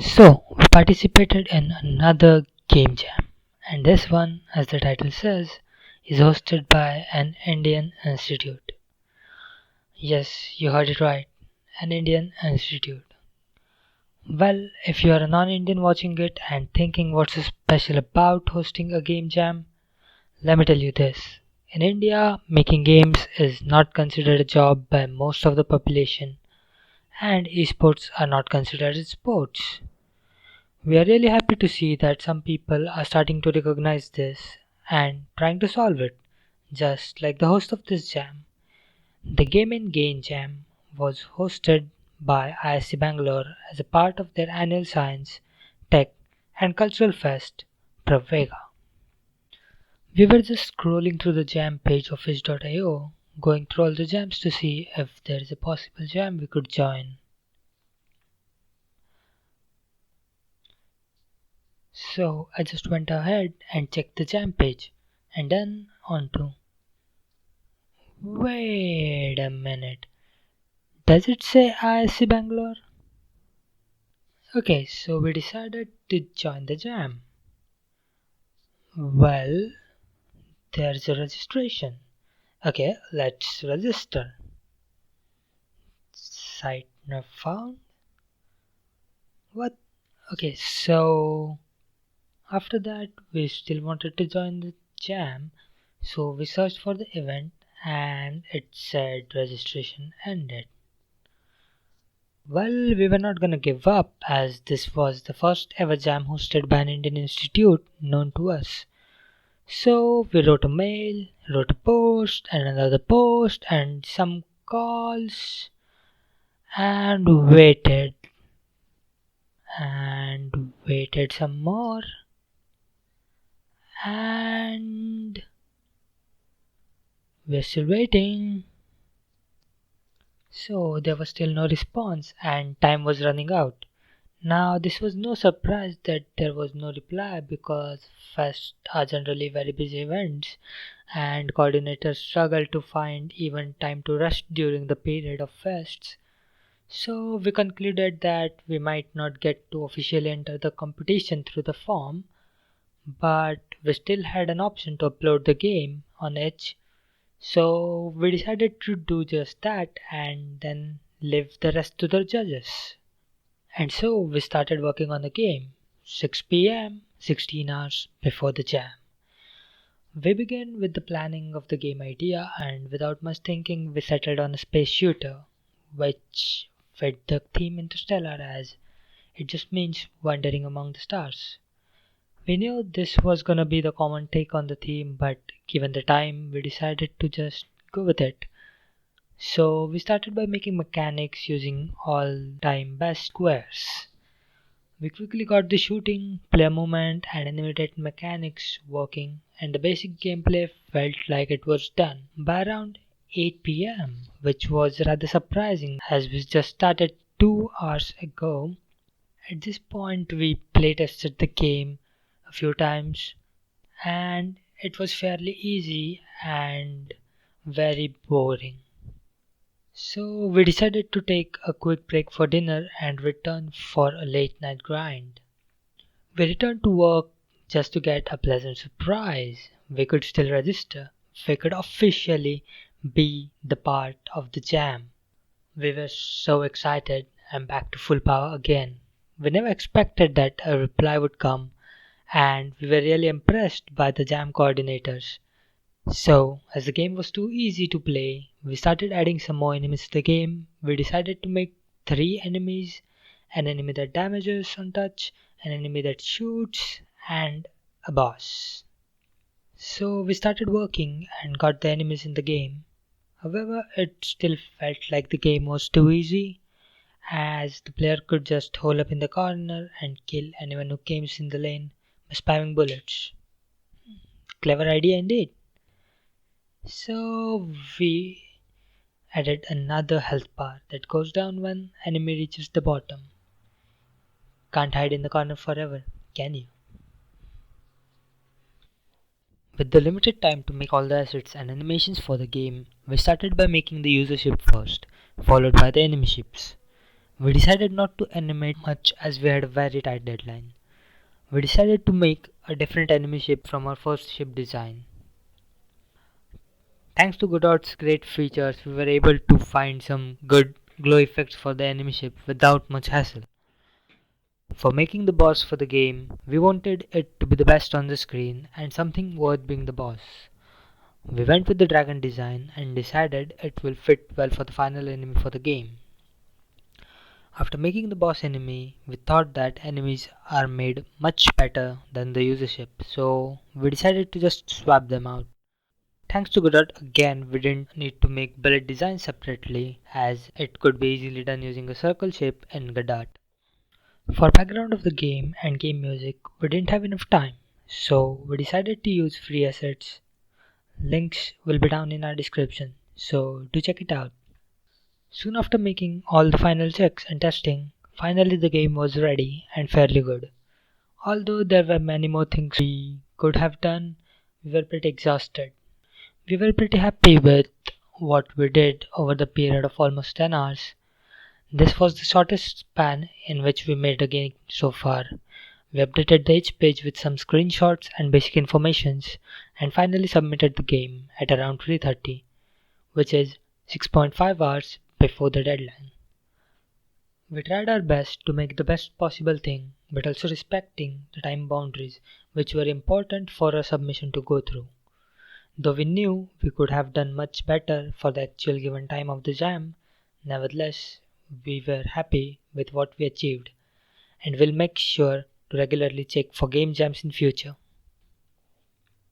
So, we participated in another game jam, and this one, as the title says, is hosted by an Indian institute. Yes, you heard it right, an Indian institute. Well, if you are a non Indian watching it and thinking what's so special about hosting a game jam, let me tell you this. In India, making games is not considered a job by most of the population, and esports are not considered as sports. We are really happy to see that some people are starting to recognize this and trying to solve it, just like the host of this jam. The Game Jam was hosted by ISC Bangalore as a part of their annual science, tech, and cultural fest, Pravega. We were just scrolling through the jam page of itch.io, going through all the jams to see if there is a possible jam we could join. So I just went ahead and checked the jam page and then on to. Wait a minute. Does it say ISC Bangalore? Okay, so we decided to join the jam. Well, there's a registration. Okay, let's register. Site not found. What? Okay, so after that we still wanted to join the jam, so we searched for the event and it said registration ended. Well, we were not gonna give up as this was the first ever jam hosted by an Indian institute known to us. So we wrote a mail, wrote a post, and another post, and some calls, and waited some more, and we're still waiting. So there was still no response, and time was running out. Now, this was no surprise that there was no reply because fests are generally very busy events and coordinators struggle to find even time to rest during the period of fests. So, we concluded that we might not get to officially enter the competition through the form, but we still had an option to upload the game on Edge. So, we decided to do just that and then leave the rest to the judges. And so we started working on the game 6 pm, 16 hours before the jam. We began with the planning of the game idea, and without much thinking, we settled on a space shooter, which fit the theme Interstellar as it just means wandering among the stars. We knew this was gonna be the common take on the theme, but given the time, we decided to just go with it. So we started by making mechanics using all-time best squares. We quickly got the shooting, player movement, and animated mechanics working, and the basic gameplay felt like it was done by around 8 pm, which was rather surprising as we just started 2 hours ago. At this point, we playtested the game a few times, and it was fairly easy and very boring. So we decided to take a quick break for dinner and return for a late night grind. We returned to work just to get a pleasant surprise. We could still register. We could officially be the part of the jam. We were so excited and back to full power again. We never expected that a reply would come, and we were really impressed by the jam coordinators. So, as the game was too easy to play, we started adding some more enemies to the game. We decided to make 3 enemies: an enemy that damages on touch, an enemy that shoots, and a boss. So, we started working and got the enemies in the game. However, it still felt like the game was too easy, as the player could just hole up in the corner and kill anyone who came in the lane by spamming bullets. Clever idea indeed. So we added another health bar that goes down when enemy reaches the bottom. Can't hide in the corner forever, can you? With the limited time to make all the assets and animations for the game, we started by making the user ship first, followed by the enemy ships. We decided not to animate much as we had a very tight deadline. We decided to make a different enemy ship from our first ship design. Thanks to Godot's great features, we were able to find some good glow effects for the enemy ship without much hassle. For making the boss for the game, we wanted it to be the best on the screen and something worth being the boss. We went with the dragon design and decided it will fit well for the final enemy for the game. After making the boss enemy, we thought that enemies are made much better than the user ship, so we decided to just swap them out. Thanks to Godot again, we didn't need to make bullet design separately as it could be easily done using a circle shape in Godot. For background of the game and game music, we didn't have enough time, so we decided to use free assets. Links will be down in our description, so do check it out. Soon after making all the final checks and testing, finally the game was ready and fairly good. Although there were many more things we could have done, we were pretty exhausted. We were pretty happy with what we did over the period of almost 10 hours. This was the shortest span in which we made a game so far. We updated each page with some screenshots and basic informations and finally submitted the game at around 3:30, which is 6.5 hours before the deadline. We tried our best to make the best possible thing, but also respecting the time boundaries which were important for our submission to go through. Though we knew we could have done much better for the actual given time of the jam, nevertheless, we were happy with what we achieved and will make sure to regularly check for game jams in future.